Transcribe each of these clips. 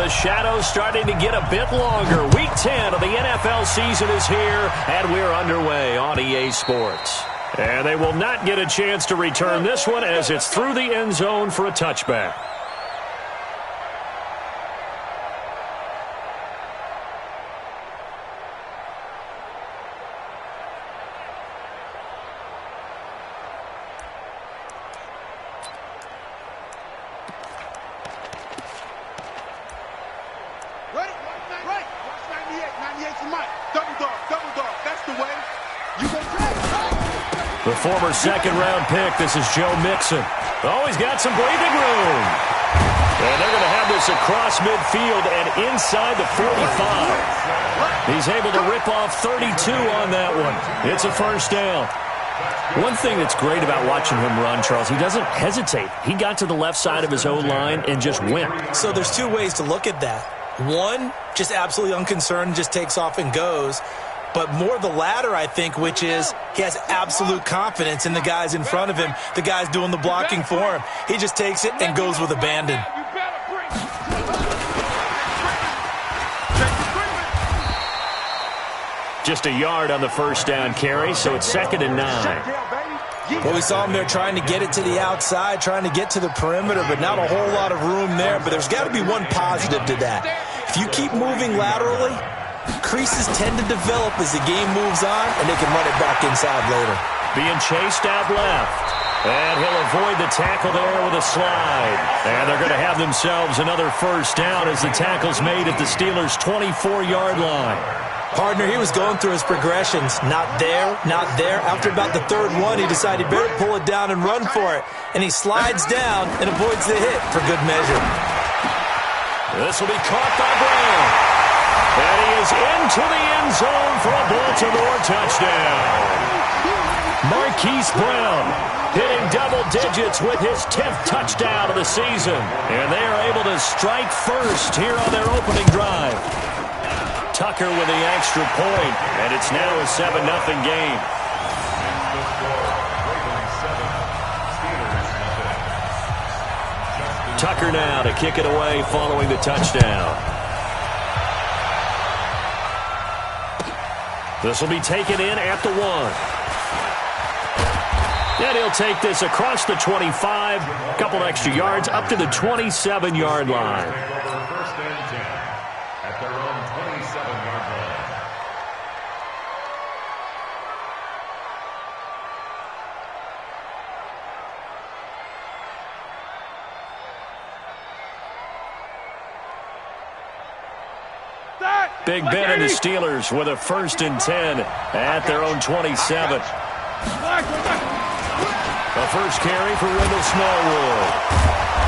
the shadows starting to get a bit longer. Week 10 of the NFL season is here, and we're underway on EA Sports. And they will not get a chance to return this one as it's through the end zone for a touchback. The former second-round pick, this is Joe Mixon. Oh, he's got some breathing room. And they're going to have this across midfield and inside the 45. He's able to rip off 32 on that one. It's a first down. One thing that's great about watching him run, Charles, he doesn't hesitate. He got to the left side of his own line and just went. So there's two ways to look at that. One, just absolutely unconcerned, just takes off and goes. But more the latter, I think, which is he has absolute confidence in the guys in front of him, the guys doing the blocking for him. He just takes it and goes with abandon. Just a yard on the first down carry, so it's 2nd and 9. Well, we saw him there trying to get it to the outside, trying to get to the perimeter, but not a whole lot of room there. But there's got to be one positive to that. If you keep moving laterally, creases tend to develop as the game moves on, and they can run it back inside later. Being chased out left. And he'll avoid the tackle there with a slide. And they're going to have themselves another first down as the tackle's made at the Steelers' 24-yard line. Partner, he was going through his progressions. Not there, not there. After about the third one, he decided he better pull it down and run for it. And he slides down and avoids the hit for good measure. This will be caught by Brown. And he is into the end zone for a Baltimore touchdown. Marquise Brown hitting double digits with his 10th touchdown of the season. And they are able to strike first here on their opening drive. Tucker with the extra point, and it's now a 7-0 game. Tucker now to kick it away following the touchdown. This will be taken in at the 1. And he'll take this across the 25, a couple extra yards up to the 27-yard line. Big Ben and the Steelers with a 1st and 10 at their own 27. The first carry for Wendell Smallwood.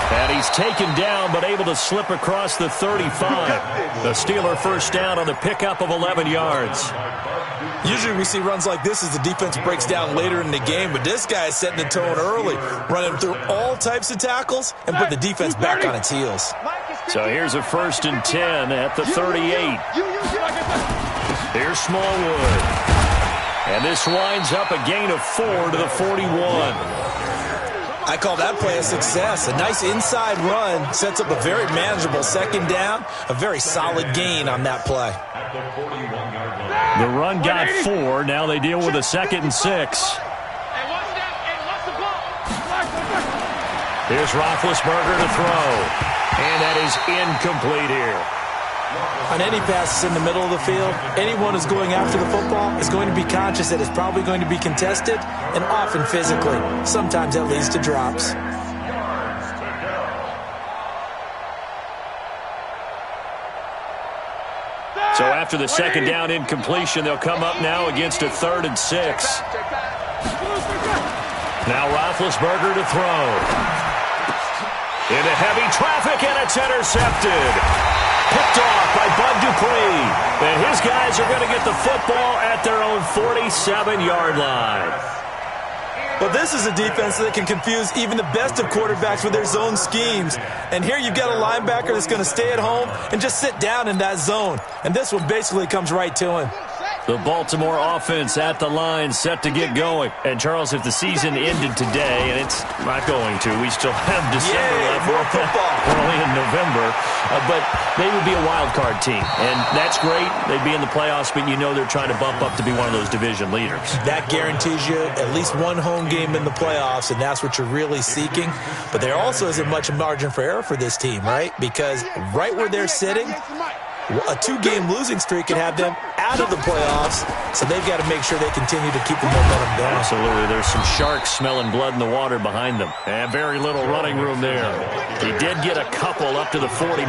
And he's taken down but able to slip across the 35. The Steeler first down on the pickup of 11 yards. Usually we see runs like this as the defense breaks down later in the game, but this guy is setting the tone early, running through all types of tackles and put the defense back on its heels. So here's a 1st and 10 at the 38. Here's Smallwood. And this winds up a gain of 4 to the 41. I call that play a success. A nice inside run sets up a very manageable 2nd down, a very solid gain on that play. The run got 4. Now they deal with a 2nd and 6. Here's Roethlisberger to throw. And that is incomplete here. On any passes in the middle of the field, anyone who's going after the football is going to be conscious that it's probably going to be contested, and often physically. Sometimes that leads to drops. So after the 2nd down incompletion, they'll come up now against a 3rd and 6. Now Roethlisberger to throw. Into heavy traffic, and it's intercepted. Picked off by Bud Dupree. And his guys are going to get the football at their own 47-yard line. But this is a defense that can confuse even the best of quarterbacks with their zone schemes. And here you've got a linebacker that's going to stay at home and just sit down in that zone. And this one basically comes right to him. The Baltimore offense at the line, set to get going. And, Charles, if the season ended today, and it's not going to, we still have December left. More football. We're only in November. But they would be a wild card team. And that's great. They'd be in the playoffs, but you know they're trying to bump up to be one of those division leaders. That guarantees you at least one home game in the playoffs, and that's what you're really seeking. But there also isn't much margin for error for this team, right? Because right where they're sitting, a 2-game losing streak could have them out of the playoffs, so they've got to make sure they continue to keep the momentum going. Absolutely. There's some sharks smelling blood in the water behind them. And very little running room there. He did get a couple up to the 49.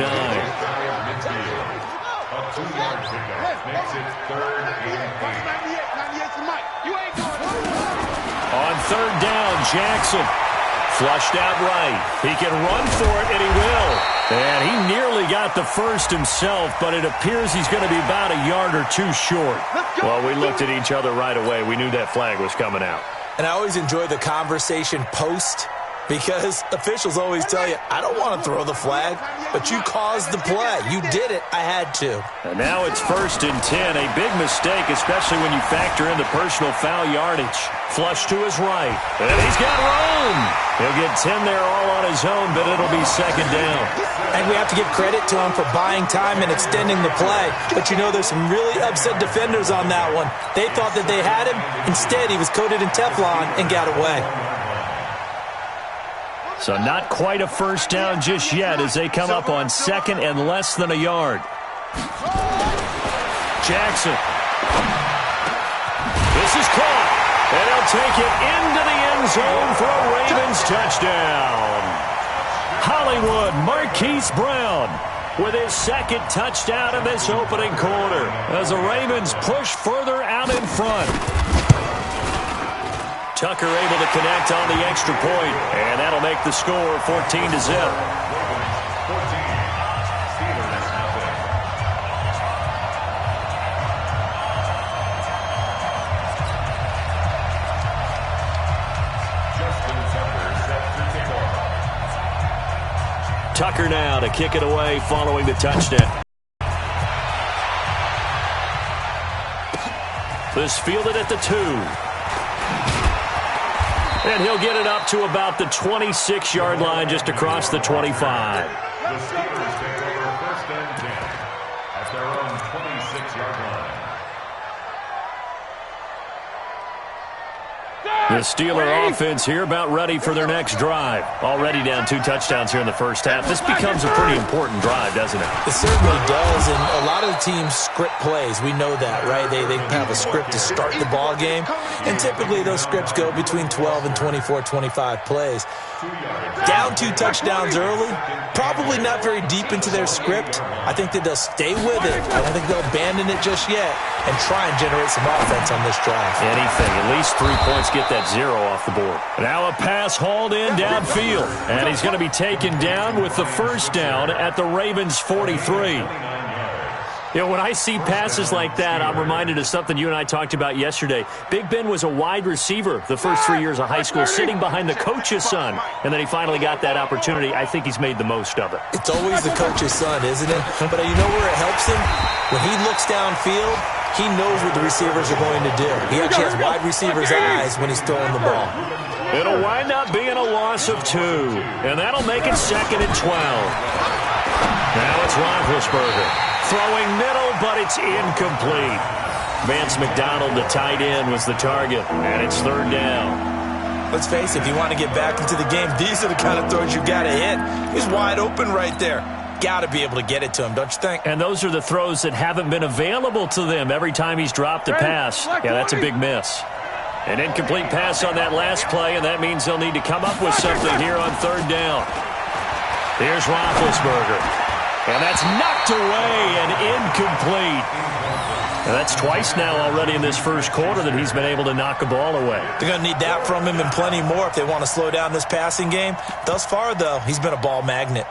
On third down, Jackson. Flushed out right. He can run for it, and he will. And he nearly got the first himself, but it appears he's going to be about a yard or two short. Well, we looked at each other right away. We knew that flag was coming out. And I always enjoy the conversation post, because officials always tell you, I don't want to throw the flag, but you caused the play. You did it. I had to. And now it's 1st and 10. A big mistake, especially when you factor in the personal foul yardage. Flush to his right. And he's got room. He'll get 10 there all on his own, but it'll be 2nd down. And we have to give credit to him for buying time and extending the play. But you know, there's some really upset defenders on that one. They thought that they had him. Instead, he was coated in Teflon and got away. So not quite a first down just yet as they come up on 2nd and less than a yard. Jackson. This is caught. And he'll take it into the end zone for a Ravens touchdown. Hollywood Marquise Brown with his 2nd touchdown of this opening quarter as the Ravens push further out in front. Tucker able to connect on the extra point, and that'll make the score 14-0. Tucker now to kick it away following the touchdown. This fielded at the 2. And he'll get it up to about the 26-yard line, just across the 25. The Steelers take over 1st and 10 at their own 26-yard line. The Steeler offense here about ready for their next drive. Already down 2 touchdowns here in the first half. This becomes a pretty important drive, doesn't it? It certainly does, and a lot of the teams script plays. We know that, right? They have a script to start the ball game, and typically those scripts go between 12 and 24, 25 plays. Down 2 touchdowns early, probably not very deep into their script. I think that they'll stay with it. I don't think they'll abandon it just yet and try and generate some offense on this drive. Anything, at least 3 points, get that 0 off the board. Now a pass hauled in downfield, and he's going to be taken down with the first down at the Ravens' 43. You know, when I see passes like that, I'm reminded of something you and I talked about yesterday. Big Ben was a wide receiver the first 3 years of high school, sitting behind the coach's son, and then he finally got that opportunity. I think he's made the most of it. It's always the coach's son, isn't it? But you know where it helps him? When he looks downfield, he knows what the receivers are going to do. He actually has wide receivers' eyes when he's throwing the ball. It'll wind up being a loss of 2, and that'll make it 2nd and 12. Now it's Roethlisberger. Throwing middle, but it's incomplete. Vance McDonald, the tight end, was the target, and it's 3rd down. Let's face it, if you want to get back into the game, these are the kind of throws you got to hit. He's wide open right there. Got to be able to get it to him, don't you think? And those are the throws that haven't been available to them every time he's dropped a pass. Yeah, that's a big miss. An incomplete pass on that last play, and that means they'll need to come up with something here on 3rd down. Here's Roethlisberger. And that's knocked away and incomplete. And that's twice now already in this first quarter that he's been able to knock a ball away. They're going to need that from him and plenty more if they want to slow down this passing game. Thus far, though, he's been a ball magnet.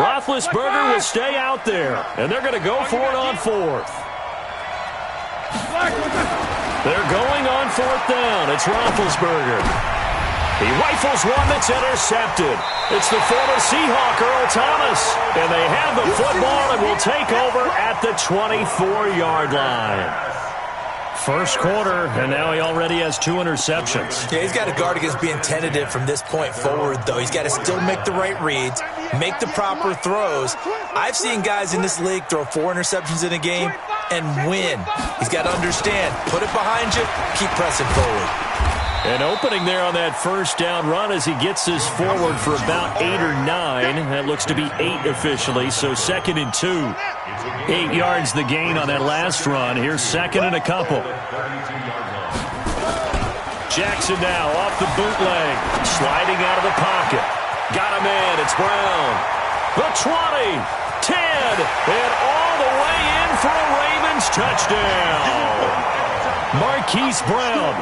Roethlisberger will stay out there, and they're going to go for it on fourth. They're going on fourth down. It's Roethlisberger. He rifles one that's intercepted. It's the former Seahawk, Earl Thomas. And they have the football and will take over at the 24-yard line. First quarter, and now he already has 2 interceptions. Yeah, he's got to guard against being tentative from this point forward, though. He's got to still make the right reads, make the proper throws. I've seen guys in this league throw 4 interceptions in a game and win. He's got to understand, put it behind you, keep pressing forward. An opening there on that first down run as he gets this forward for about 8 or 9. That looks to be 8 officially, so 2nd and 2. 8 yards the gain on that last run. Here's 2nd and a couple. Jackson now off the bootleg, sliding out of the pocket. Got a man, it's Brown. The 20, 10, and all the way in for a Ravens touchdown. Marquise Brown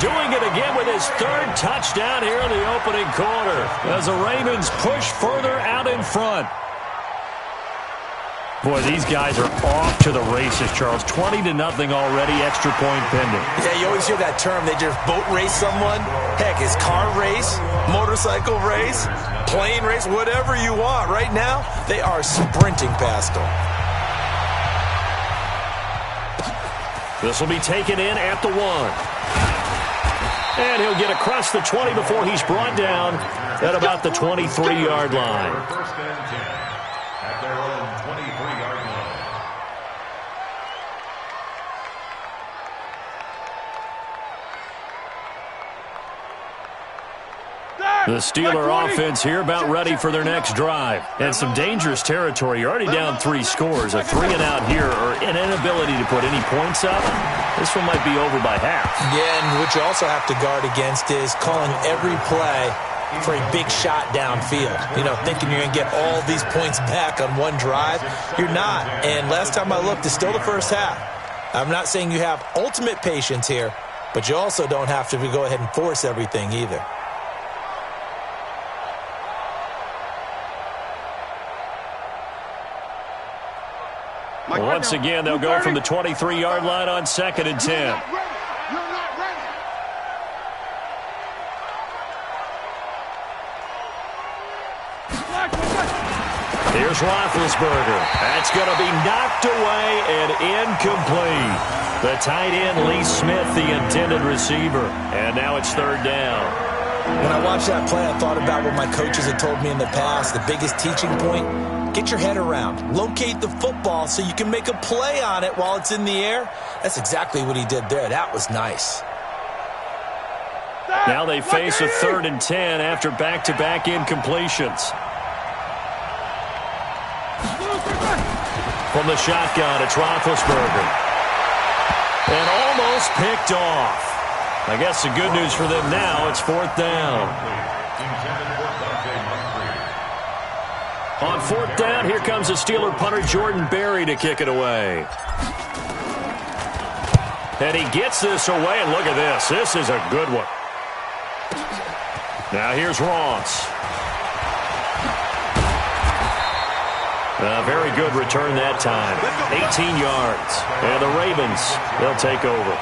doing it again with his 3rd touchdown here in the opening quarter as the Ravens push further out in front. Boy, these guys are off to the races, Charles. 20-0 already, extra point pending. Yeah, you always hear that term. They just boat race someone. Heck, it's car race, motorcycle race, plane race, whatever you want. Right now, they are sprinting past them. This will be taken in at the 1. And he'll get across the 20 before he's brought down at about the 23-yard line. First and 10 at their own 23-yard line. The Steeler offense here about ready for their next drive. And some dangerous territory. You're already down 3 scores. A 3-and-out here or an inability to put any points up. This one might be over by half. Yeah, and what you also have to guard against is calling every play for a big shot downfield. You know, thinking you're going to get all these points back on one drive. You're not. And last time I looked, it's still the first half. I'm not saying you have ultimate patience here, but you also don't have to go ahead and force everything either. Once again, they'll go from the 23-yard line on 2nd and 10. Here's Roethlisberger. That's going to be knocked away and incomplete. The tight end, Lee Smith, the intended receiver. And now it's 3rd down. When I watched that play, I thought about what my coaches had told me in the past. The biggest teaching point, get your head around. Locate the football so you can make a play on it while it's in the air. That's exactly what he did there. That was nice. Now they face a 3rd and 10 after back-to-back incompletions. From the shotgun, it's Roethlisberger. And almost picked off. I guess the good news for them now, it's 4th down. On 4th down, here comes the Steeler punter Jordan Berry to kick it away. And he gets this away, and look at this. This is a good one. Now here's Ross. A very good return that time. 18 yards. And the Ravens, they'll take over.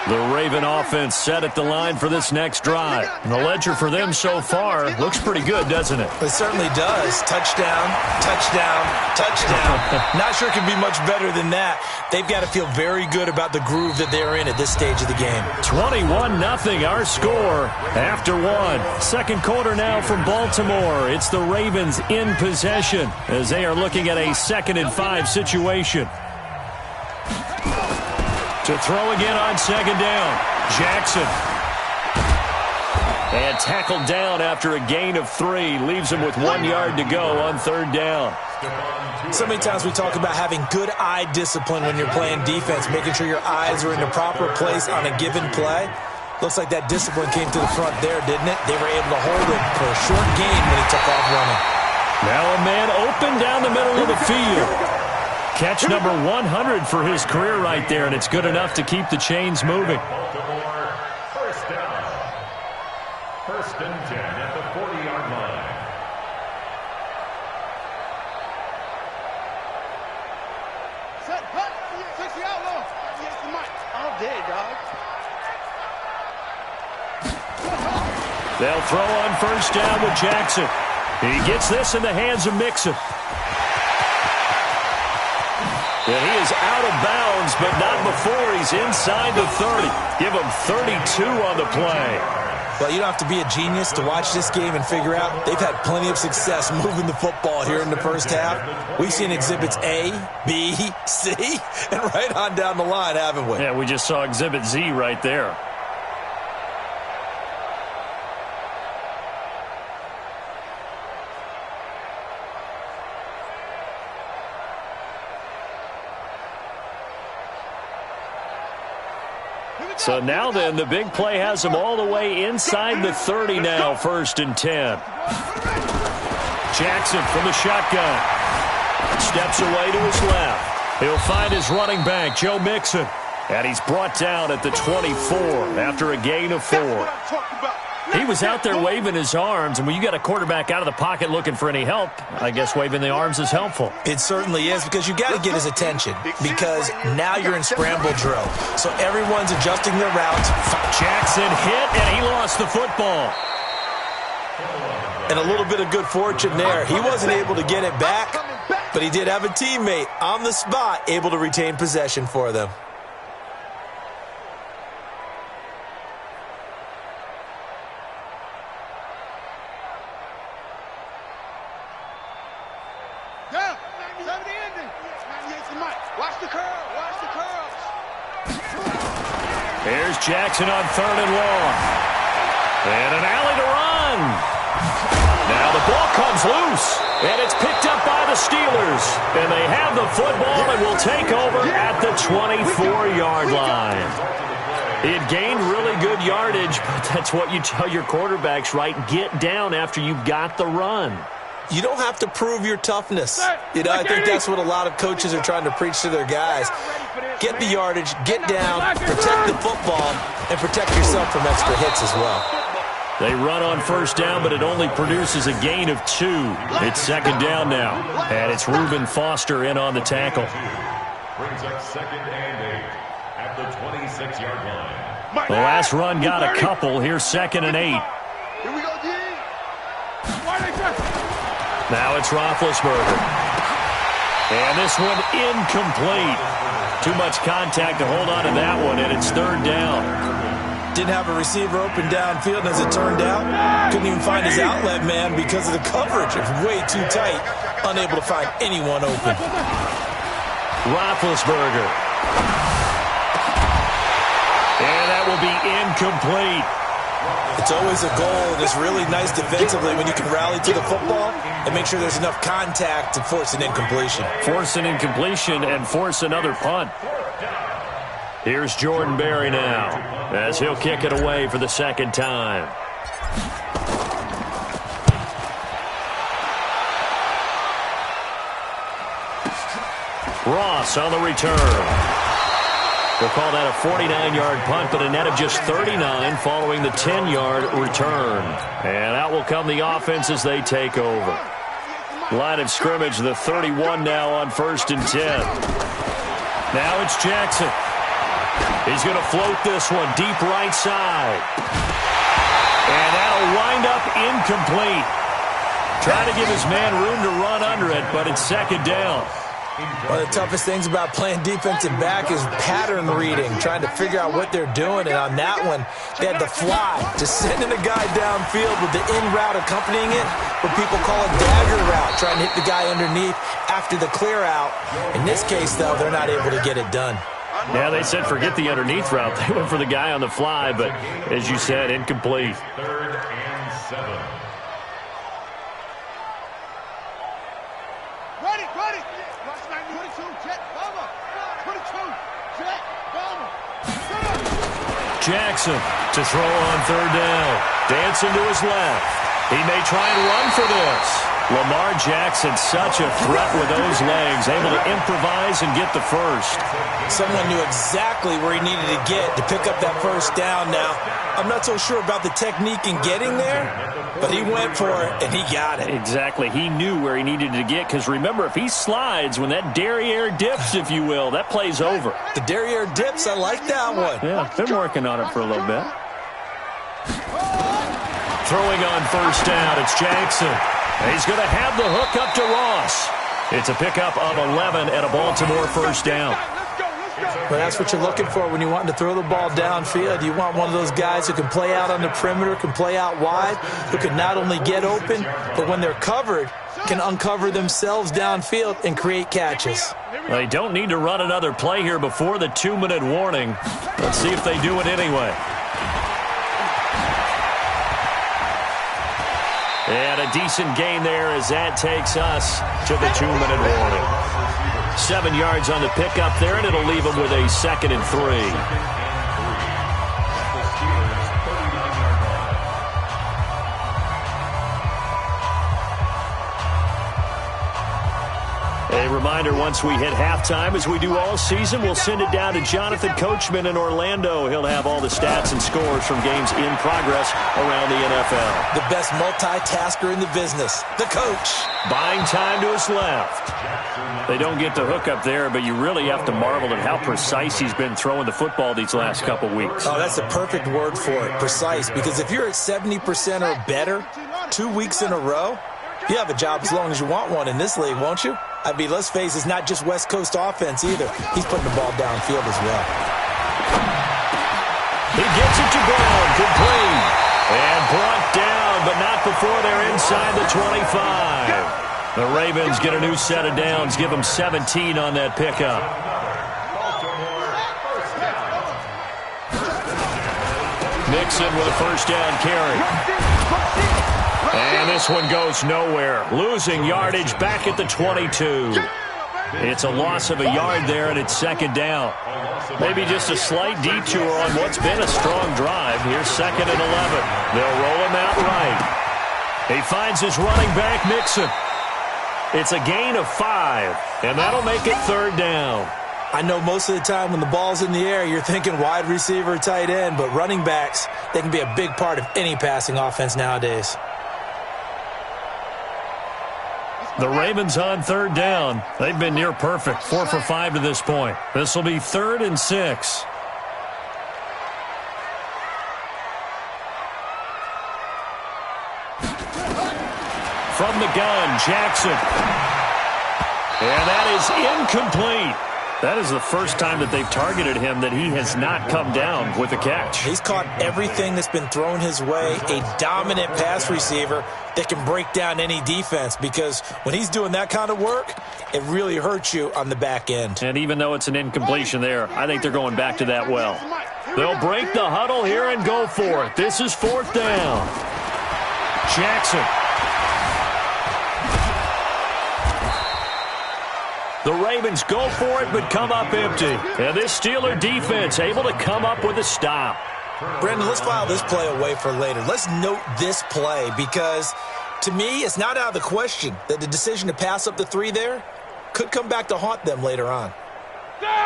The Raven offense set at the line for this next drive. And the ledger for them so far looks pretty good, doesn't it? It certainly does. Touchdown, touchdown, touchdown. Not sure it can be much better than that. They've got to feel very good about the groove that they're in at this stage of the game. 21-0, our score after 1. 2nd quarter now from Baltimore. It's the Ravens in possession as they are looking at a 2nd and 5 situation. To throw again on 2nd down. Jackson. And tackled down after a gain of 3. Leaves him with 1 yard to go on 3rd down. So many times we talk about having good eye discipline when you're playing defense, making sure your eyes are in the proper place on a given play. Looks like that discipline came to the front there, didn't it? They were able to hold it for a short gain when he took off running. Now a man open down the middle of the field. Catch number 100 for his career right there, and it's good enough to keep the chains moving. They'll throw on first down with Jackson. He gets this in the hands of Mixon. And he is out of bounds, but not before he's inside the 30. Give him 32 on the play. Well, you don't have to be a genius to watch this game and figure out they've had plenty of success moving the football here in the first half. We've seen exhibits A, B, C, and right on down the line, haven't we? Yeah, we just saw exhibit Z right there. So now then, the big play has him all the way inside the 30 now, 1st and 10. Jackson from the shotgun. Steps away to his left. He'll find his running back, Joe Mixon. And he's brought down at the 24 after a gain of 4. He was out there waving his arms, and when you got a quarterback out of the pocket looking for any help, I guess waving the arms is helpful. It certainly is, because you got to get his attention, because now you're in scramble drill. So everyone's adjusting their routes. Jackson hit, and he lost the football. And a little bit of good fortune there. He wasn't able to get it back, but he did have a teammate on the spot able to retain possession for them. Here's Jackson on 3rd and long. And an alley to run. Now the ball comes loose. And it's picked up by the Steelers. And they have the football and will take over at the 24-yard line. It gained really good yardage, but that's what you tell your quarterbacks, right? Get down after you've got the run. You don't have to prove your toughness. You know, I think that's what a lot of coaches are trying to preach to their guys. Get the yardage, get down, protect the football, and protect yourself from extra hits as well. They run on first down, but it only produces a gain of 2. It's 2nd down now, and it's Reuben Foster in on the tackle. Brings up 2nd and 8 at the 26-yard line. The last run got a couple. Here's 2nd and 8. Here we go, D. Now it's Roethlisberger. And this one incomplete. Too much contact to hold on to that one, and it's 3rd down. Didn't have a receiver open downfield, and as it turned out, couldn't even find his outlet man because of the coverage. It was way too tight, unable to find anyone open. Roethlisberger. And that will be incomplete. It's always a goal, and it's really nice defensively when you can rally to the football and make sure there's enough contact to force an incompletion. Force an incompletion and force another punt. Here's Jordan Berry now, as he'll kick it away for the 2nd time. Ross on the return. We'll call that a 49-yard punt, but a net of just 39 following the 10-yard return. And out will come the offense as they take over. Line of scrimmage, the 31 now on 1st and 10. Now it's Jackson. He's going to float this one deep right side. And that'll wind up incomplete. Trying to give his man room to run under it, but it's 2nd down. One of the toughest things about playing defensive back is pattern reading, trying to figure out what they're doing. And on that one, they had to fly, just sending a guy downfield with the in route accompanying it, what people call a dagger route, trying to hit the guy underneath after the clear out. In this case, though, they're not able to get it done. Yeah, they said forget the underneath route. They went for the guy on the fly, but as you said, incomplete. 3rd and 7. Ready. Watch 22, jet, bomber. 22, jet, bomber. Jackson to throw on 3rd down. Dancing to his left. He may try and run for this. Lamar Jackson, such a threat with those legs, able to improvise and get the first. Someone knew exactly where he needed to get to pick up that first down. Now, I'm not so sure about the technique in getting there, but he went for it, and he got it. Exactly. He knew where he needed to get, because remember, if he slides, when that derriere dips, if you will, that play's over. The derriere dips, I like that one. Yeah, been working on it for a little bit. Throwing on first down, it's Jackson. He's going to have the hook up to Ross. It's a pickup of 11 and a Baltimore first down. Well, that's what you're looking for when you want to throw the ball downfield. You want one of those guys who can play out on the perimeter, can play out wide, who can not only get open, but when they're covered, can uncover themselves downfield and create catches. They don't need to run another play here before the 2-minute warning. Let's see if they do it anyway. And a decent gain there as that takes us to the 2-minute warning. 7 yards on the pickup there, and it'll leave them with a 2nd and 3. A reminder, once we hit halftime, as we do all season, we'll send it down to Jonathan Coachman in Orlando. He'll have all the stats and scores from games in progress around the NFL. The best multitasker in the business, the coach. Buying time to his left. They don't get the hook up there, but you really have to marvel at how precise he's been throwing the football these last couple weeks. Oh, that's a perfect word for it, precise, because if you're at 70% or better 2 weeks in a row, you have a job as long as you want one in this league, won't you? I mean, let's face it, it's not just West Coast offense either. He's putting the ball downfield as well. He gets it to Brown, complete. And brought down, but not before they're inside the 25. The Ravens get a new set of downs, give them 17 on that pickup. Mixon with a first down carry. And this one goes nowhere. Losing yardage back at the 22. It's a loss of a yard there, and it's 2nd down. Maybe just a slight detour on what's been a strong drive. Here's 2nd and 11. They'll roll him out right. He finds his running back, Mixon. It's a gain of 5, and that'll make it 3rd down. I know most of the time when the ball's in the air, you're thinking wide receiver, tight end, but running backs, they can be a big part of any passing offense nowadays. The Ravens on 3rd down. They've been near perfect, 4 for 5 to this point. This will be 3rd and 6. From the gun, Jackson. And that is incomplete. That is the first time that they've targeted him that he has not come down with a catch. He's caught everything that's been thrown his way, a dominant pass receiver that can break down any defense, because when he's doing that kind of work, it really hurts you on the back end. And even though it's an incompletion there, I think they're going back to that well. They'll break the huddle here and go for it. This is 4th down. Jackson. The Ravens go for it, but come up empty. And this Steeler defense able to come up with a stop. Brandon, let's file this play away for later. Let's note this play, because to me, it's not out of the question that the decision to pass up the 3 there could come back to haunt them later on.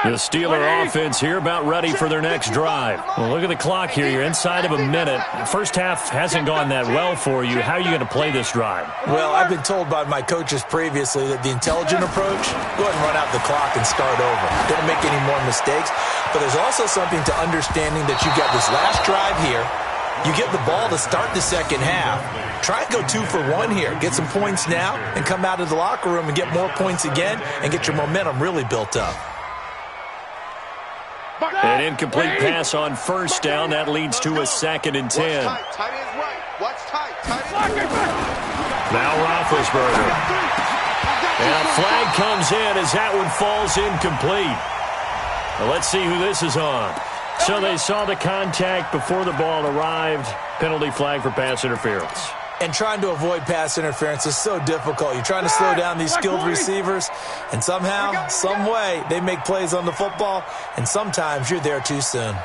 The Steeler offense here about ready for their next drive. Well, look at the clock here. You're inside of a minute. First half hasn't gone that well for you. How are you going to play this drive? Well, I've been told by my coaches previously that the intelligent approach, go ahead and run out the clock and start over. Don't make any more mistakes. But there's also something to understanding that you got this last drive here. You get the ball to start the second half. Try and go 2 for 1 here. Get some points now and come out of the locker room and get more points again and get your momentum really built up. An incomplete pass on first down. That leads to a 2nd and 10. Now Roethlisberger. And a flag comes in as that one falls incomplete. Well, let's see who this is on. So they saw the contact before the ball arrived. Penalty flag for pass interference. And trying to avoid pass interference is so difficult. You're trying to slow down these skilled receivers, and somehow, some way, they make plays on the football, and sometimes you're there too soon.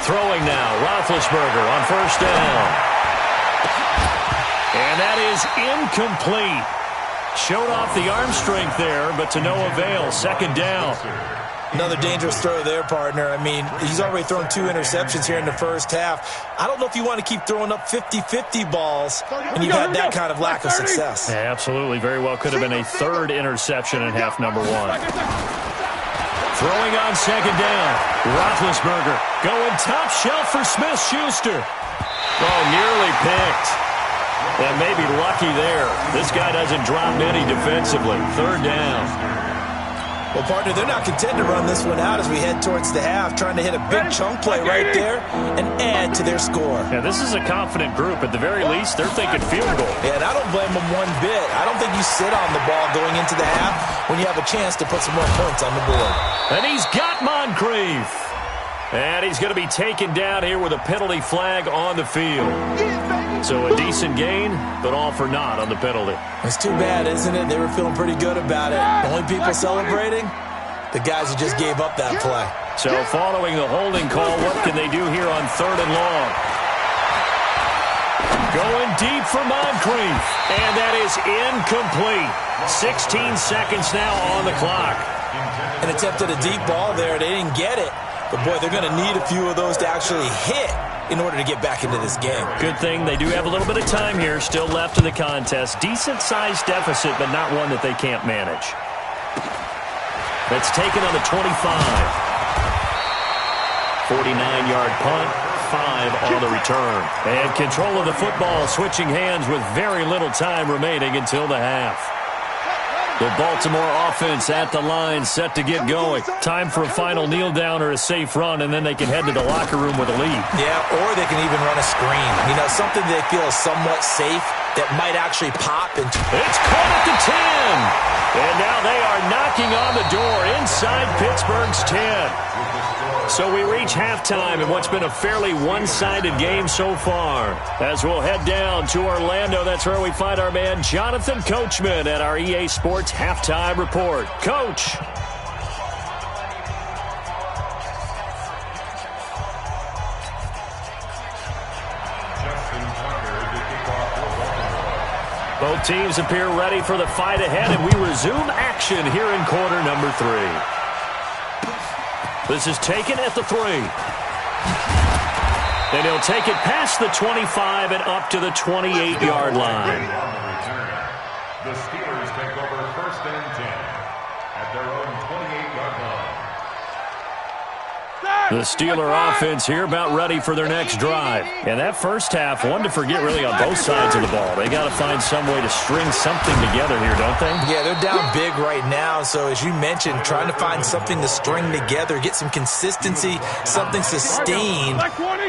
Throwing now, Roethlisberger on first down. And that is incomplete. Showed off the arm strength there, but to no avail. Second down. Another dangerous throw there, partner. I mean, he's already thrown 2 interceptions here in the first half. I don't know if you want to keep throwing up 50-50 balls when you've had that kind of lack of success. Yeah, absolutely. Very well could have been a 3rd interception in half number 1. Throwing on second down. Roethlisberger going top shelf for Smith-Schuster. Oh, nearly picked. And maybe lucky there. This guy doesn't drop many defensively. 3rd down. Well, partner, they're not content to run this one out as we head towards the half, trying to hit a big chunk play right there and add to their score. Yeah, this is a confident group. At the very least, they're thinking field goal. Yeah, and I don't blame them one bit. I don't think you sit on the ball going into the half when you have a chance to put some more points on the board. And he's got Moncrief. And he's going to be taken down here with a penalty flag on the field. So a decent gain, but all for naught on the penalty. It's too bad, isn't it? They were feeling pretty good about it. The only people celebrating, the guys who just gave up that play. So following the holding call, what can they do here on 3rd and long? Going deep for Moncrief. And that is incomplete. 16 seconds now on the clock. An attempt at a deep ball there. They didn't get it. But, boy, they're going to need a few of those to actually hit in order to get back into this game. Good thing they do have a little bit of time here still left in the contest. Decent-sized deficit, but not one that they can't manage. That's taken on the 25. 49-yard punt, 5 on the return. And control of the football switching hands with very little time remaining until the half. The Baltimore offense at the line, set to get going. Time for a final kneel down or a safe run, and then they can head to the locker room with a lead. Yeah, or they can even run a screen. You know, something they feel is somewhat safe that might actually pop. It's caught at the 10. And now they are knocking on the door inside Pittsburgh's 10. So we reach halftime in what's been a fairly one-sided game so far. As we'll head down to Orlando, that's where we find our man Jonathan Coachman at our EA Sports Halftime Report. Coach. Both teams appear ready for the fight ahead, and we resume action here in quarter number 3. This is taken at the 3. And he'll take it past the 25 and up to the 28-yard line. The Steelers take over 1st and 10 at their own 28-yard line. The Steeler offense here about ready for their next drive. And that first half, one to forget really on both sides of the ball. They got to find some way to string something together here, don't they? Yeah, they're down big right now. So as you mentioned, trying to find something to string together, get some consistency, something sustained,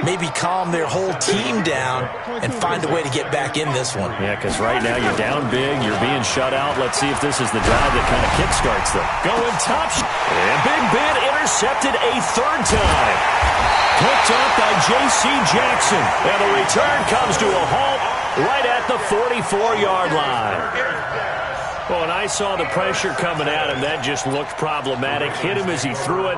maybe calm their whole team down and find a way to get back in this one. Yeah, because right now you're down big, you're being shut out. Let's see if this is the drive that kind of kickstarts them. Going top, and Big Ben intercepted a 3rd time. Picked up by J.C. Jackson. And the return comes to a halt right at the 44-yard line. Well, and I saw the pressure coming at him. That just looked problematic. Hit him as he threw it,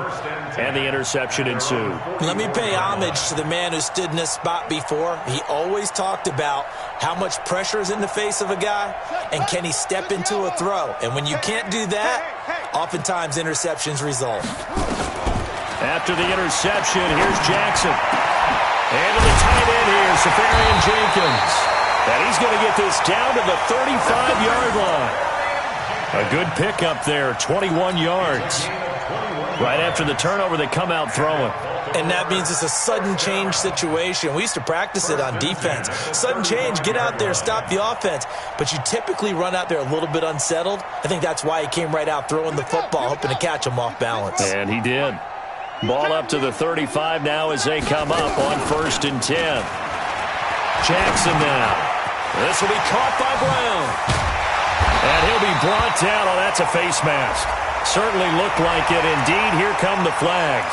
and the interception ensued. Let me pay homage to the man who stood in this spot before. He always talked about how much pressure is in the face of a guy, and can he step into a throw. And when you can't do that, oftentimes interceptions result. After the interception, here's Jackson. And to the tight end here, Safarian Jenkins. And he's going to get this down to the 35-yard line. A good pickup there, 21 yards. Right after the turnover, they come out throwing. And that means it's a sudden change situation. We used to practice it on defense. Sudden change, get out there, stop the offense. But you typically run out there a little bit unsettled. I think that's why he came right out throwing the football, hoping to catch him off balance. And he did. Ball up to the 35 now as they come up on 1st and 10. Jackson now. This will be caught by Brown. And he'll be brought down. Oh, that's a face mask. Certainly looked like it. Indeed, here come the flags.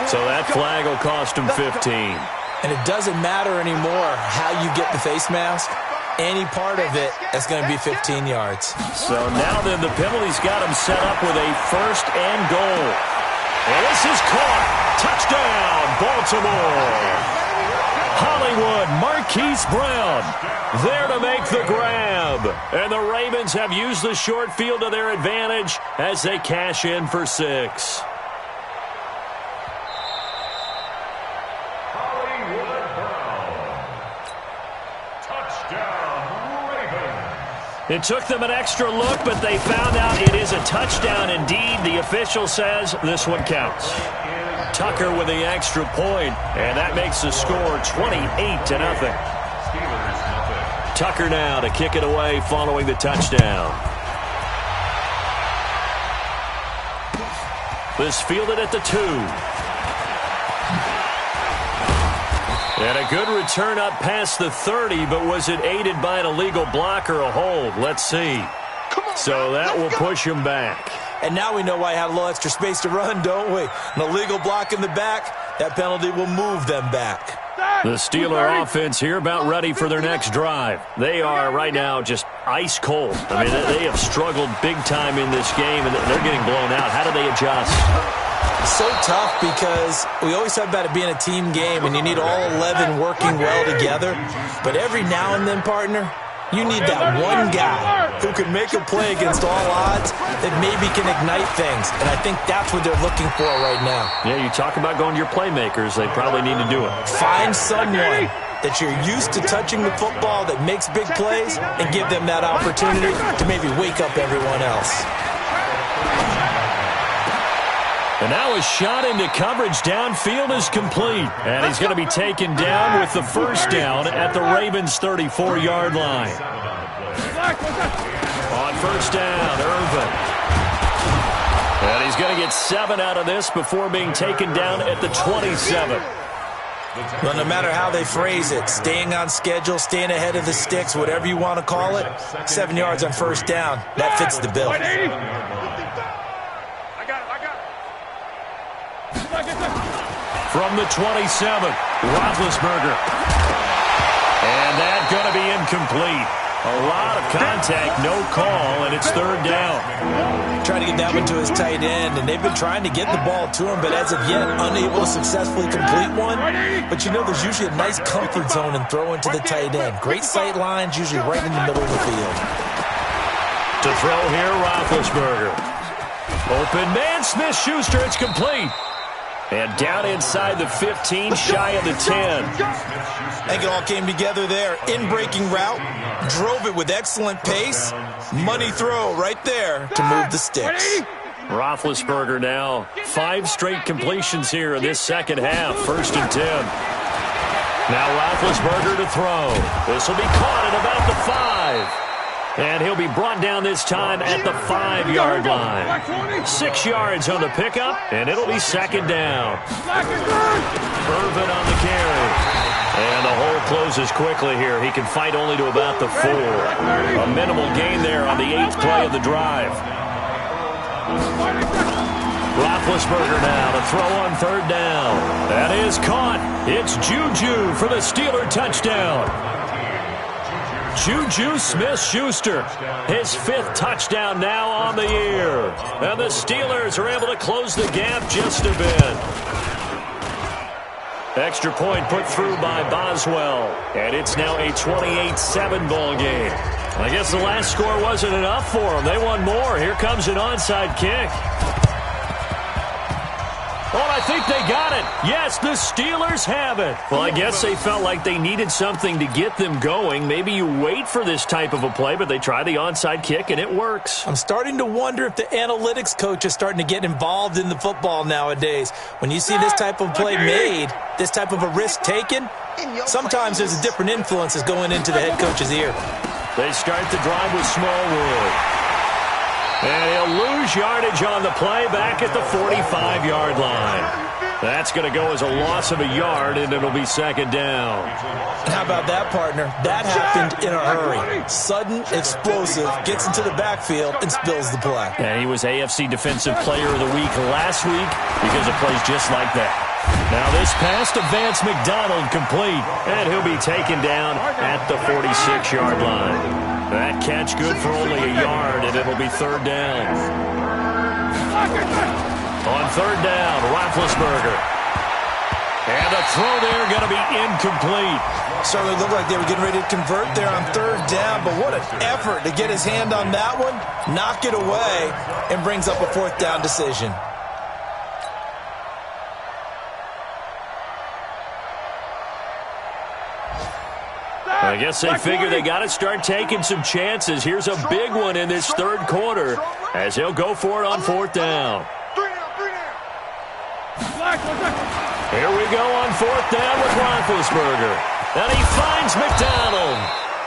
So that flag will cost him 15. And it doesn't matter anymore how you get the face mask. Any part of it, that's going to be 15 yards. So now then the penalty's got him set up with a 1st and goal. And this is caught. Touchdown, Baltimore. Hollywood, Marquise Brown there to make the grab. And the Ravens have used the short field to their advantage as they cash in for 6. It took them an extra look, but they found out it is a touchdown indeed. The official says this one counts. Tucker with the extra point, and that makes the score 28-0. Tucker now to kick it away following the touchdown. This fielded at the 2. And a good return up past the 30, but was it aided by an illegal block or a hold? Let's see. So that will push him back. And now we know why I had a little extra space to run, don't we? An illegal block in the back, that penalty will move them back. The Steeler offense here about ready for their next drive. They are right now just ice cold. I mean, they have struggled big time in this game, and they're getting blown out. How do they adjust? So tough because we always talk about it being a team game, and you need all 11 working well together. But every now and then, partner, you need that one guy who can make a play against all odds that maybe can ignite things. And I think that's what they're looking for right now. Yeah, you talk about going to your playmakers. They probably need to do it. Find someone that you're used to touching the football that makes big plays and give them that opportunity to maybe wake up everyone else. And now a shot into coverage downfield is complete. And he's going to be taken down with the first down at the Ravens' 34-yard line. On first down, Irvin. And he's going to get 7 out of this before being taken down at the 27. Well, no matter how they phrase it, staying on schedule, staying ahead of the sticks, whatever you want to call it, 7 yards on first down, that fits the bill. From the 27, Roethlisberger. And that's going to be incomplete. A lot of contact, no call, and it's third down. Trying to get that one to his tight end, and they've been trying to get the ball to him, but as of yet, unable to successfully complete one. But you know, there's usually a nice comfort zone in throwing to the tight end. Great sight lines, usually right in the middle of the field. To throw here, Roethlisberger. Open man, Smith-Schuster, it's complete. And down inside the 15, shy of the 10. I think it all came together there. In-breaking route, drove it with excellent pace. Money throw right there to move the sticks. Roethlisberger now 5 straight completions here in this second half. 1st and 10. Now Roethlisberger to throw. This will be caught at about the 5. And he'll be brought down this time at the 5-yard line. 6 yards on the pickup, and it'll be second down. Irvin on the carry. And the hole closes quickly here. He can fight only to about the 4. A minimal gain there on the 8th play of the drive. Roethlisberger now to throw on third down. That is caught. It's Juju for the Steeler touchdown. Juju Smith-Schuster, his 5th touchdown now on the year. And the Steelers are able to close the gap just a bit. Extra point put through by Boswell. And it's now a 28-7 ball game. I guess the last score wasn't enough for them. They want more. Here comes an onside kick. Oh, I think they got it. Yes, the Steelers have it. Well, I guess they felt like they needed something to get them going. Maybe you wait for this type of a play, but they try the onside kick, and it works. I'm starting to wonder if the analytics coach is starting to get involved in the football nowadays. When you see this type of play made, this type of a risk taken, sometimes there's a different influences going into the head coach's ear. They start the drive with Smallwood. And he'll lose yardage on the play back at the 45-yard line. That's going to go as a loss of a yard, and it'll be second down. How about that, partner? That happened in a hurry. Sudden, explosive, gets into the backfield, and spills the play. And he was AFC Defensive Player of the Week last week because of plays just like that. Now this pass to Vance McDonald complete, and he'll be taken down at the 46-yard line. That catch good for only a yard, and it'll be third down. On third down, Roethlisberger. And a That throw there going to be incomplete. Certainly looked like they were getting ready to convert there on third down, but what an effort to get his hand on that one, knock it away, and brings up a fourth down decision. I guess they figure they got to start taking some chances. Here's a big one in this third quarter as he'll go for it on fourth down. Here we go on fourth down with Roethlisberger. And he finds McDonald.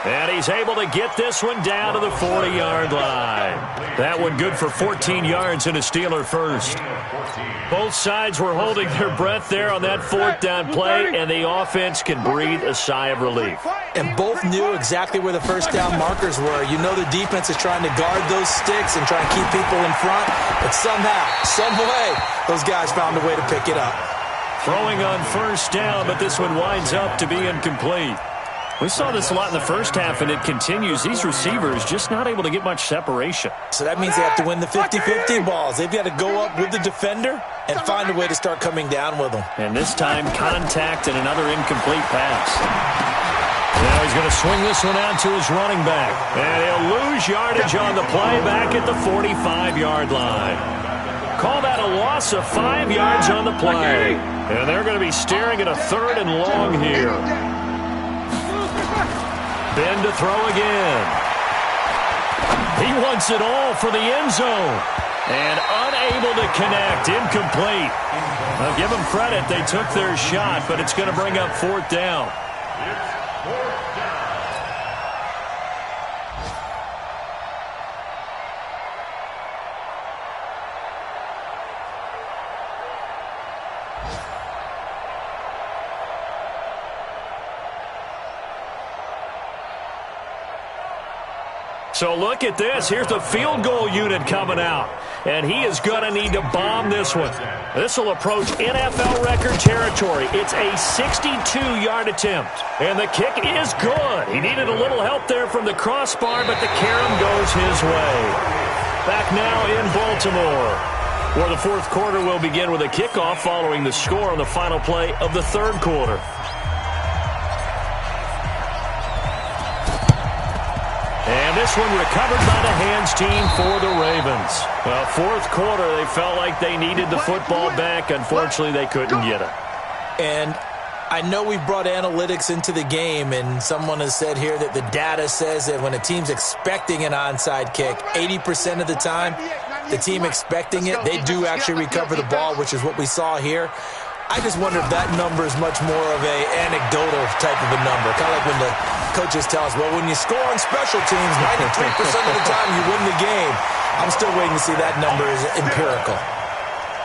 And he's able to get this one down to the 40-yard line. That one good for 14 yards and a Steeler first. Both sides were holding their breath there on that fourth down play, and the offense can breathe a sigh of relief. And both knew exactly where the first down markers were. You know the defense is trying to guard those sticks and try and keep people in front, but somehow, some way, those guys found a way to pick it up. Throwing on first down, but this one winds up to be incomplete. We saw this a lot in the first half, and it continues. These receivers just not able to get much separation. So that means they have to win the 50-50 balls. They've got to go up with the defender and find a way to start coming down with them. And this time, contact and another incomplete pass. Now he's going to swing this one out to his running back. And he'll lose yardage on the play back at the 45-yard line. Call that a loss of 5 yards on the play. And they're going to be staring at a third and long here. Ben to throw again. He wants it all for the end zone. And unable to connect. Incomplete. I'll give them credit. They took their shot, but it's going to bring up fourth down. So look at this. Here's the field goal unit coming out. And he is going to need to bomb this one. This will approach NFL record territory. It's a 62-yard attempt. And the kick is good. He needed a little help there from the crossbar, but the carom goes his way. Back now in Baltimore, where the fourth quarter will begin with a kickoff following the score on the final play of the third quarter. And this one recovered by the hands team for the Ravens. Well, fourth quarter, they felt like they needed the football back. Unfortunately, they couldn't get it. And I know we brought analytics into the game, and someone has said here that the data says that when a team's expecting an onside kick, 80% of the time, the team expecting it, they do actually recover the ball, which is what we saw here. I just wonder if that number is much more of a anecdotal type of a number. Kind of like when the coaches tell us, well, when you score on special teams, 93% of the time you win the game. I'm still waiting to see that number is empirical.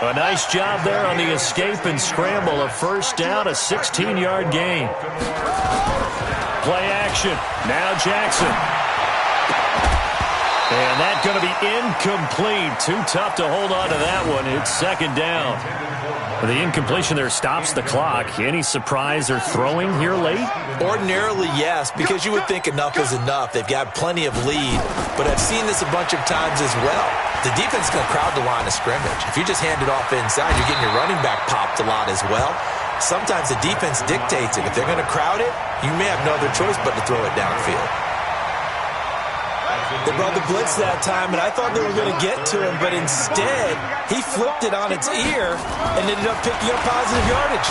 A nice job there on the escape and scramble. A first down, a 16-yard gain. Play action. Now Jackson. And that's going to be incomplete. Too tough to hold on to that one. It's second down. The incompletion there stops the clock. Any surprise they're throwing here late? Ordinarily, yes, because you would think enough is enough. They've got plenty of lead, but I've seen this a bunch of times as well. The defense is going to crowd the line of scrimmage. If you just hand it off inside, you're getting your running back popped a lot as well. Sometimes the defense dictates it. If they're going to crowd it, you may have no other choice but to throw it downfield. They brought the blitz that time, and I thought they were going to get to him, but instead, he flipped it on its ear and ended up picking up positive yardage.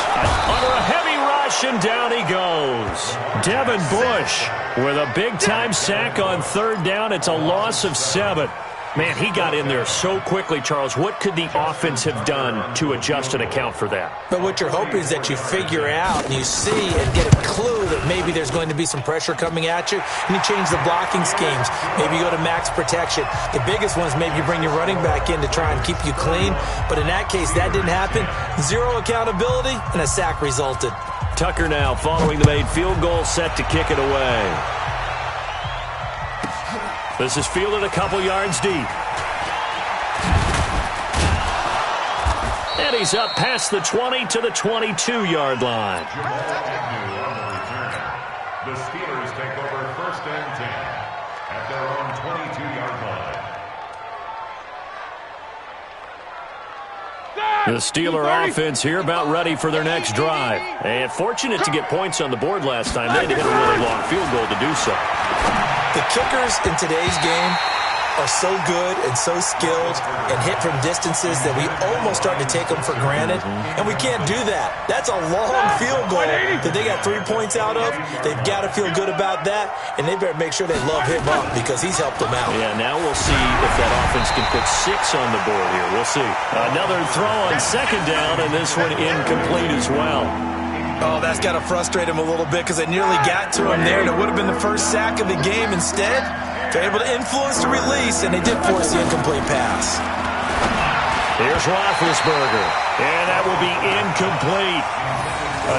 Under a heavy rush, and down he goes. Devin Bush with a big-time sack on third down. It's a loss of 7. Man, he got in there so quickly, Charles. What could the offense have done to adjust and account for that? But what you're hoping is that you figure out and you see and get a clue that maybe there's going to be some pressure coming at you, and you change the blocking schemes. Maybe you go to max protection. The biggest one is maybe you bring your running back in to try and keep you clean. But in that case, that didn't happen. Zero accountability, and a sack resulted. Tucker now following the made field goal, set to kick it away. This is fielded a couple yards deep. And he's up past the 20 to the 22-yard line. The Steelers take over first and 10 at their own 22-yard line. The Steeler offense here about ready for their next drive. And fortunate to get points on the board last time. They had to hit a really long field goal to do so. The kickers in today's game are so good and so skilled and hit from distances that we almost start to take them for granted, and we can't do that. That's a long field goal that they got 3 points out of. They've got to feel good about that, and they better make sure they love him up because he's helped them out. Yeah, now we'll see if that offense can put 6 on the board here. We'll see. Another throw on second down, and this one incomplete as well. Oh, that's got to frustrate him a little bit because they nearly got to him there, and it would have been the first sack of the game. Instead, they're able to influence the release, and they did force the incomplete pass. Here's Roethlisberger, and that will be incomplete.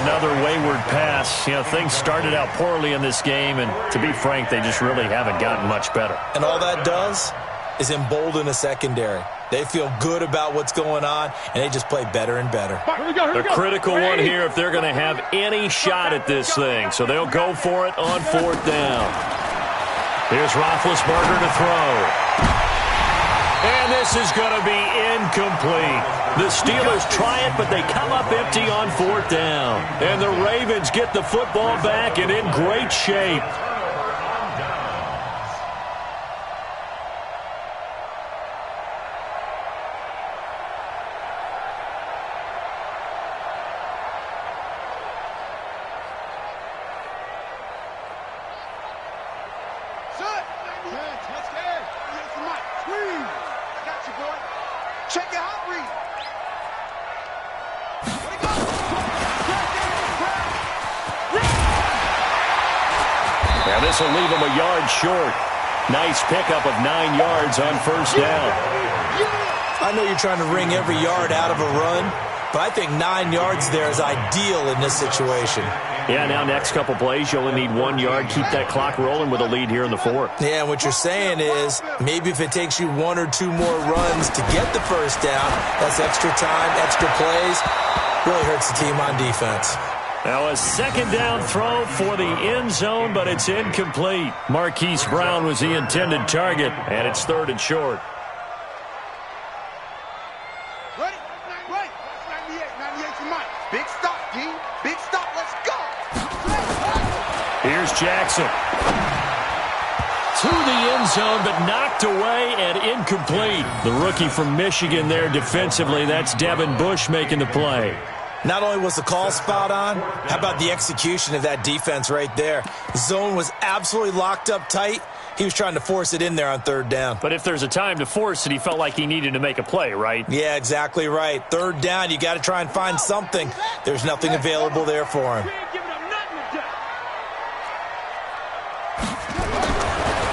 Another wayward pass. You know, things started out poorly in this game, and to be frank, they just really haven't gotten much better. And all that does is embolden the secondary. They feel good about what's going on, and they just play better and better. A critical one here if they're going to have any shot at this thing. So they'll go for it on fourth down. Here's Roethlisberger to throw. And this is going to be incomplete. The Steelers try it, but they come up empty on fourth down. And the Ravens get the football back and in great shape. Check your hot read. Now this will leave him a yard short. Nice pickup of 9 yards on first down. I know you're trying to wring every yard out of a run, but I think 9 yards there is ideal in this situation. Yeah, now next couple plays, you only need 1 yard. Keep that clock rolling with a lead here in the fourth. Yeah, and what you're saying is maybe if it takes you 1 or 2 more runs to get the first down, that's extra time, extra plays, really hurts the team on defense. Now a second down throw for the end zone, but it's incomplete. Marquise Brown was the intended target, and it's 3rd and short. Ready? Ready. 98 to Mike. Big stop, D. Big stop. Let's go. Here's Jackson. To the end zone, but knocked away and incomplete. The rookie from Michigan there defensively. That's Devin Bush making the play. Not only was the call spot on, how about the execution of that defense right there? The zone was absolutely locked up tight. He was trying to force it in there on 3rd down. But if there's a time to force it, he felt like he needed to make a play, right? Yeah, exactly right. 3rd down, you got to try and find something. There's nothing available there for him.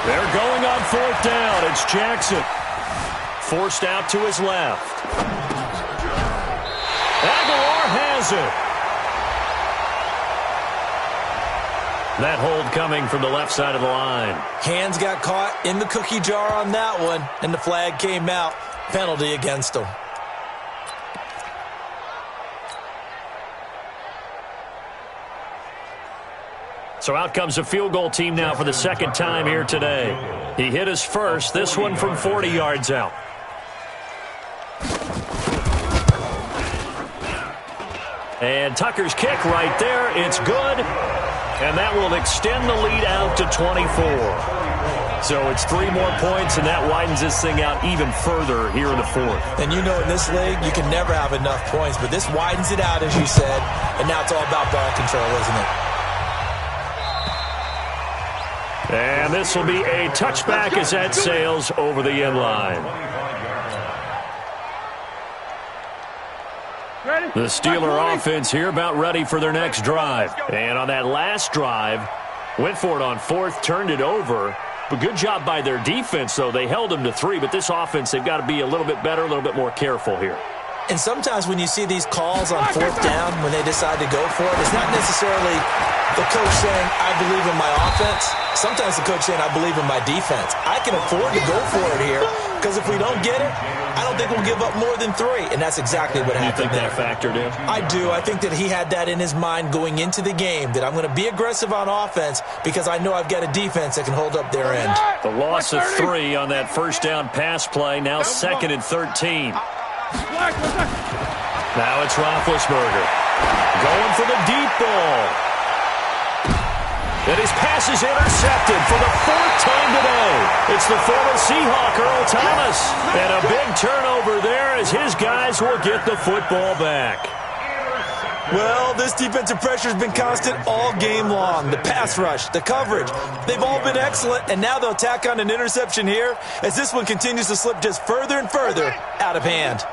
They're going on 4th down. It's Jackson. Forced out to his left. Aguilar has it. That hold coming from the left side of the line. Hands got caught in the cookie jar on that one, and the flag came out. Penalty against him. So out comes a field goal team now for the second time here today. He hit his first, this one from 40 yards out. And Tucker's kick right there. It's good. And that will extend the lead out to 24. So it's 3 more points, and that widens this thing out even further here in the fourth. And you know in this league, you can never have enough points, but this widens it out, as you said, and now it's all about ball control, isn't it? And this will be a touchback as that sails over the end line. The Steeler offense here about ready for their next drive. And on that last drive, went for it on 4th, turned it over. But good job by their defense, though. They held them to 3, but this offense, they've got to be a little bit better, a little bit more careful here. And sometimes when you see these calls on 4th down, when they decide to go for it, it's not necessarily the coach saying, I believe in my offense. Sometimes the coach saying, I believe in my defense. I can afford to go for it here, because if we don't get it, I don't think we'll give up more than 3. And that's exactly what happened. You think that factored in? I do. I think that he had that in his mind going into the game, that I'm going to be aggressive on offense because I know I've got a defense that can hold up their end. The loss of 3 on that first down pass play, now 2nd and 13. Now it's Roethlisberger going for the deep ball. And his pass is intercepted for the fourth time today. It's the former Seahawk, Earl Thomas. And a big turnover there as his guys will get the football back. Well, this defensive pressure has been constant all game long. The pass rush, the coverage, they've all been excellent, and now they'll tack on an interception here as this one continues to slip just further and further out of hand.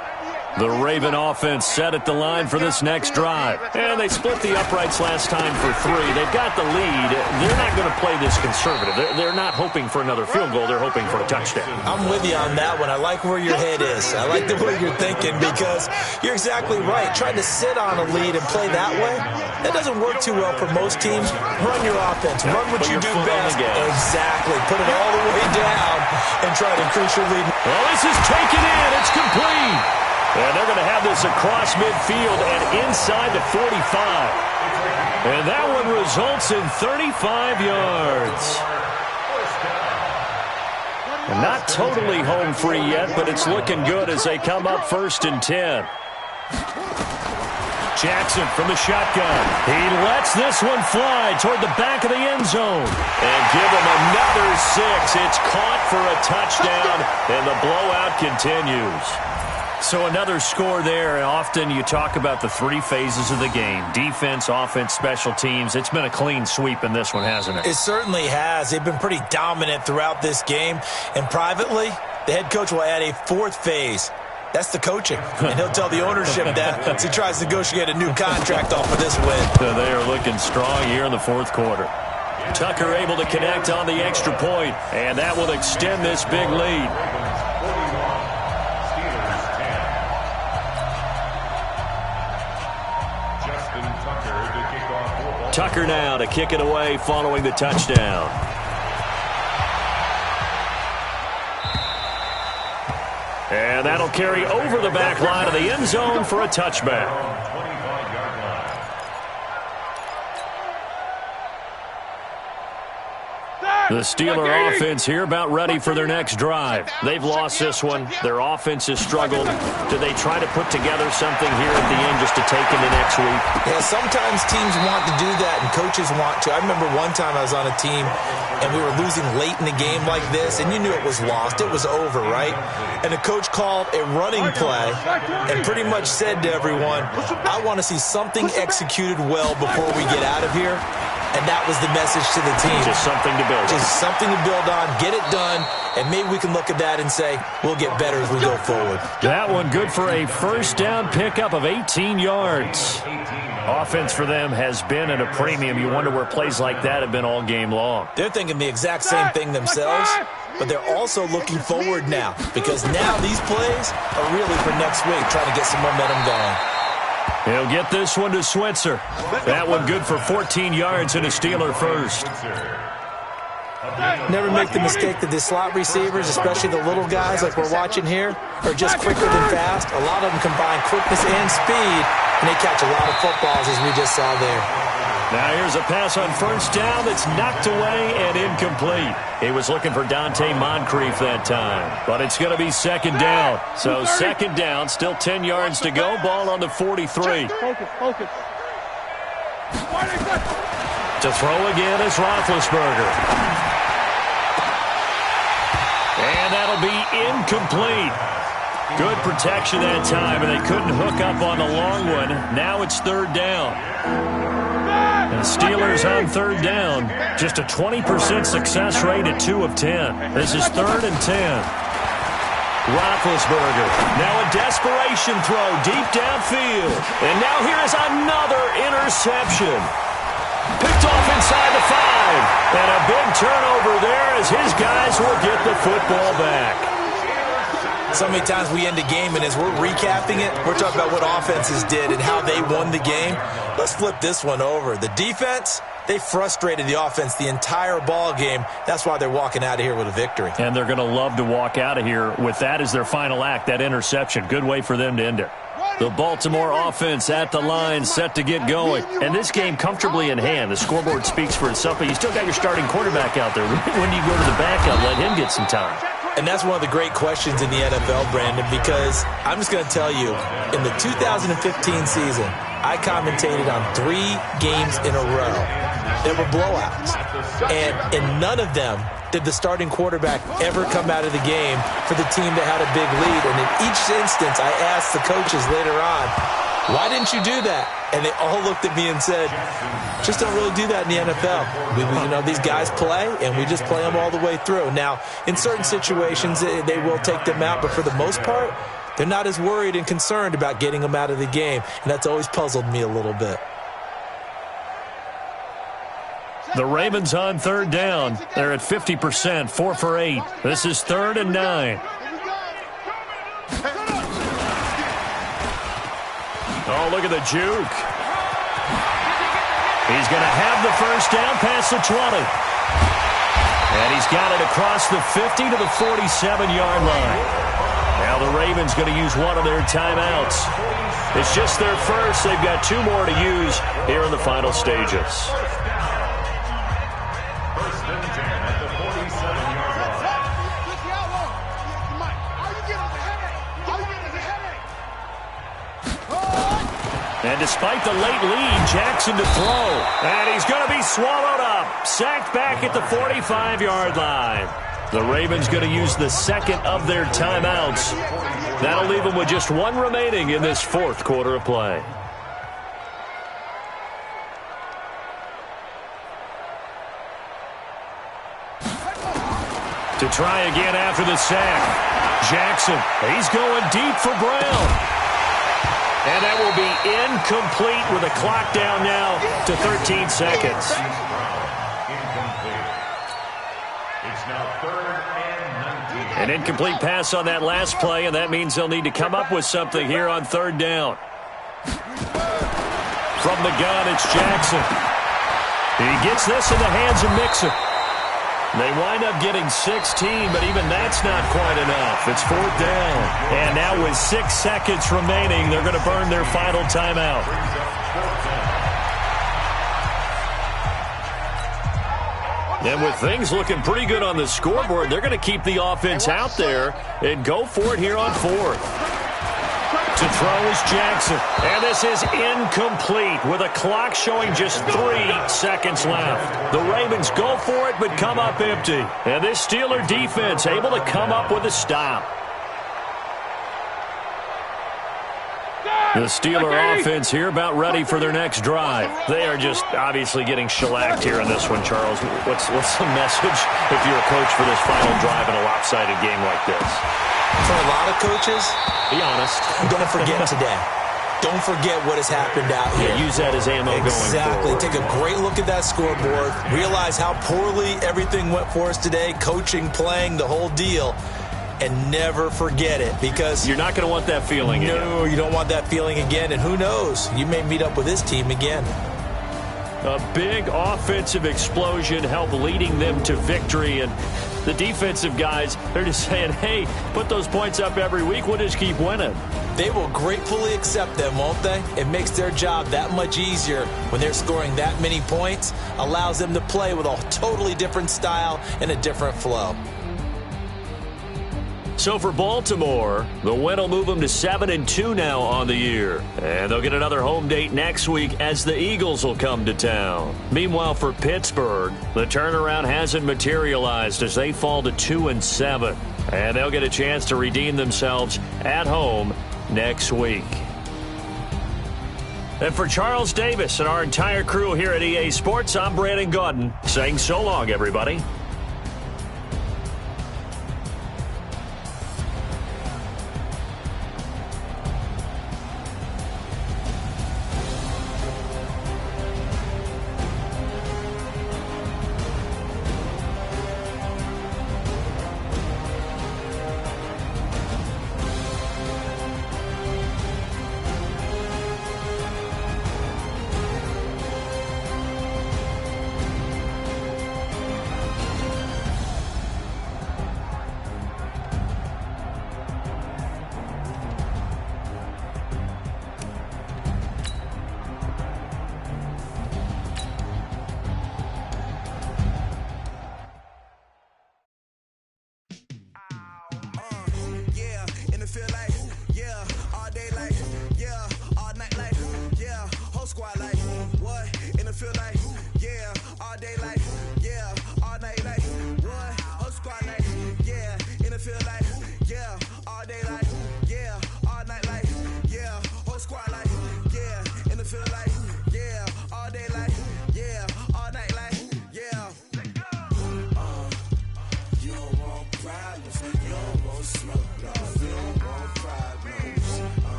The Raven offense set at the line for this next drive. And they split the uprights last time for 3. They've got the lead. They're not going to play this conservative. They're not hoping for another field goal. They're hoping for a touchdown. I'm with you on that one. I like where your head is. I like the way you're thinking because you're exactly right. Trying to sit on a lead and play that way, that doesn't work too well for most teams. Run your offense. Run what you do best. Exactly. Put it all the way down and try to increase your lead. Well, this is taken in. It's complete. And they're going to have this across midfield and inside the 45. And that one results in 35 yards. And not totally home free yet, but it's looking good as they come up 1st and 10. Jackson from the shotgun. He lets this one fly toward the back of the end zone. And give him another 6. It's caught for a touchdown, and the blowout continues. So another score there, and often you talk about the 3 phases of the game. Defense, offense, special teams. It's been a clean sweep in this one, hasn't it? It certainly has. They've been pretty dominant throughout this game. And privately, the head coach will add a 4th phase. That's the coaching. And he'll tell the ownership that as he tries to negotiate a new contract off of this win. So they are looking strong here in the 4th quarter. Tucker able to connect on the extra point, and that will extend this big lead. Tucker now to kick it away following the touchdown. And that'll carry over the back line of the end zone for a touchback. The Steeler offense here about ready for their next drive. They've lost this one. Their offense has struggled. Do they try to put together something here at the end just to take into next week? Yeah, sometimes teams want to do that and coaches want to. I remember one time I was on a team and we were losing late in the game like this, and you knew it was lost. It was over, right? And the coach called a running play and pretty much said to everyone, I want to see something executed well before we get out of here. And that was the message to the team. Just something to build on. Just something to build on, get it done, and maybe we can look at that and say, we'll get better as we go forward. That one good for a first down pickup of 18 yards. Offense for them has been at a premium. You wonder where plays like that have been all game long. They're thinking the exact same thing themselves, but they're also looking forward now because now these plays are really for next week, trying to get some momentum going. He'll get this one to Switzer. That one good for 14 yards and a Steeler first. Never make the mistake that the slot receivers, especially the little guys like we're watching here, are just quicker than fast. A lot of them combine quickness and speed, and they catch a lot of footballs as we just saw there. Now here's a pass on first down that's knocked away and incomplete. He was looking for Dante Moncrief that time, but it's going to be second down. So second down, still 10 yards to go, ball on the 43. Focus. To throw again is Roethlisberger. And that'll be incomplete. Good protection that time, and they couldn't hook up on the long one. Now it's third down. And the Steelers on third down. Just a 20% success rate at 2 of 10. This is 3rd and 10. Roethlisberger. Now a desperation throw deep downfield. And now here is another interception. Picked off inside the 5. And a big turnover there as his guys will get the football back. So many times we end a game, and as we're recapping it, we're talking about what offenses did and how they won the game. Let's flip this one over. The defense, they frustrated the offense the entire ball game. That's why they're walking out of here with a victory. And they're going to love to walk out of here with that as their final act, that interception. Good way for them to end it. The Baltimore offense at the line, set to get going. And this game comfortably in hand. The scoreboard speaks for itself, but you still got your starting quarterback out there. When you go to the backup, let him get some time. And that's one of the great questions in the NFL, Brandon, because I'm just going to tell you, in the 2015 season, I commentated on 3 games in a row. There were blowouts. And in none of them did the starting quarterback ever come out of the game for the team that had a big lead. And in each instance, I asked the coaches later on, why didn't you do that? And they all looked at me and said, just don't really do that in the NFL. These guys play, and we just play them all the way through. Now, in certain situations, they will take them out, but for the most part, they're not as worried and concerned about getting them out of the game, and that's always puzzled me a little bit. The Ravens on third down. They're at 50%, 4 for 8. This is 3rd and 9. Oh, look at the juke. He's going to have the first down past the 20. And he's got it across the 50 to the 47-yard line. Now the Ravens going to use one of their timeouts. It's just their first. They've got 2 more to use here in the final stages. And despite the late lead, Jackson to throw. And he's going to be swallowed up. Sacked back at the 45-yard line. The Ravens going to use the second of their timeouts. That'll leave them with just 1 remaining in this 4th quarter of play. To try again after the sack. Jackson, he's going deep for Brown. And that will be incomplete with a clock down now to 13 seconds. It's now 3rd and 19. An incomplete pass on that last play, and that means they'll need to come up with something here on 3rd down. From the gun, it's Jackson. He gets this in the hands of Mixon. They wind up getting 16, but even that's not quite enough. It's 4th down. And now with 6 seconds remaining, they're going to burn their final timeout. And with things looking pretty good on the scoreboard, they're going to keep the offense out there and go for it here on 4th. To throw is Jackson. And this is incomplete with a clock showing just 3 seconds left. The Ravens go for it but come up empty. And this Steeler defense able to come up with a stop. The Steeler offense here about ready for their next drive. They are just obviously getting shellacked here in this one, Charles. What's the message if you're a coach for this final drive in a lopsided game like this? For a lot of coaches, be honest, don't forget today. Don't forget what has happened out here. Yeah, use that as ammo going forward. Exactly. Take a great look at that scoreboard. Realize how poorly everything went for us today. Coaching, playing, the whole deal. And never forget it, because you're not going to want that feeling again. No, you don't want that feeling again. And who knows? You may meet up with this team again. A big offensive explosion helped leading them to victory. And the defensive guys, they're just saying, hey, put those points up every week. We'll just keep winning. They will gratefully accept them, won't they? It makes their job that much easier when they're scoring that many points. Allows them to play with a totally different style and a different flow. So for Baltimore, the win will move them to 7-2 now on the year. And they'll get another home date next week as the Eagles will come to town. Meanwhile, for Pittsburgh, the turnaround hasn't materialized as they fall to 2-7. And they'll get a chance to redeem themselves at home next week. And for Charles Davis and our entire crew here at EA Sports, I'm Brandon Gaudin saying so long, everybody.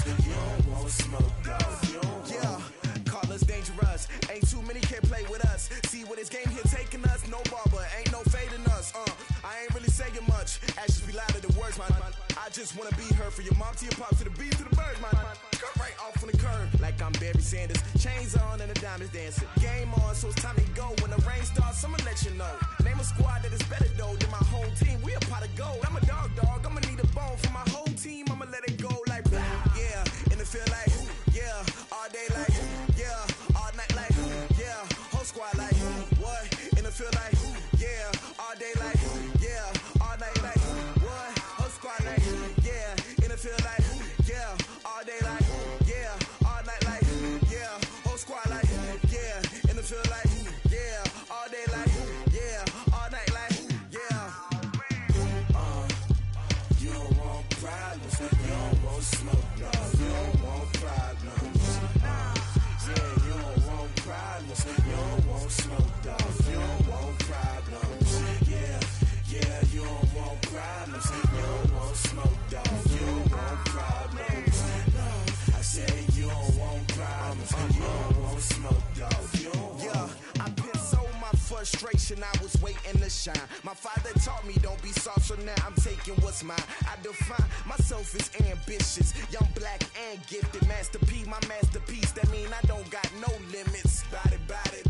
You don't want smoke, dog. You don't call us dangerous. Ain't too many can play with us. See what this game here taking us? No barber, ain't no fading us. I ain't really saying much. Actions be louder than words, man. I just wanna be heard. For your mom to your pop, to the beat, to the birds, man. Cut right off on the curb, like I'm Barry Sanders. Chains on and the diamonds dancing. Game on, so it's time to go. When the rain starts, I'ma let you know. Name a squad that is better though than my whole team. We a pot of gold. I'm a dog. I'ma need a bone for my whole team. I'ma let it go like yeah. And it feel like yeah. All day like yeah. All night like yeah. Whole squad like what? And it feel like yeah. All day like yeah. All night like what? Whole squad like yeah. And it feel like yeah. All day like yeah. All night like yeah. Whole squad like yeah. And it feel like yeah. All day like yeah. All night like yeah. You don't want problems. You don't want smoke, no. You don't want problems. Yeah, you don't want problems. You don't want smoke, dog. You don't want problems. Yeah, you don't want problems. You don't want smoke, dog. You don't want problems. No, I said you don't want problems. You don't want smoke, dog. You don't want. I pissed so my frustration, I was waiting to shine. My father taught me don't be soft, so now I'm taking what's mine. I define myself as ambitious, young, black, and gifted. Master P, my masterpiece. That mean I don't got no limits. Bout it,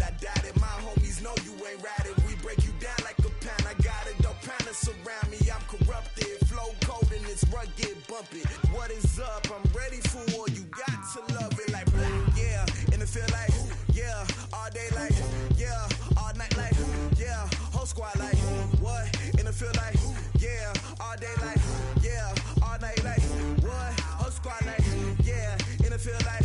I doubt it. My homies know you ain't ratted. We break you down like a pound. I got it, don't pound us around me. I'm corrupted, flow cold and it's rugged, bumpy. What is up? I'm ready for war. You got to love it like black, yeah. And it feel like yeah. All day like yeah. All night like yeah. Whole squad like what? And it feel like yeah. All day like yeah. All night like what? Whole squad like yeah. And it feel like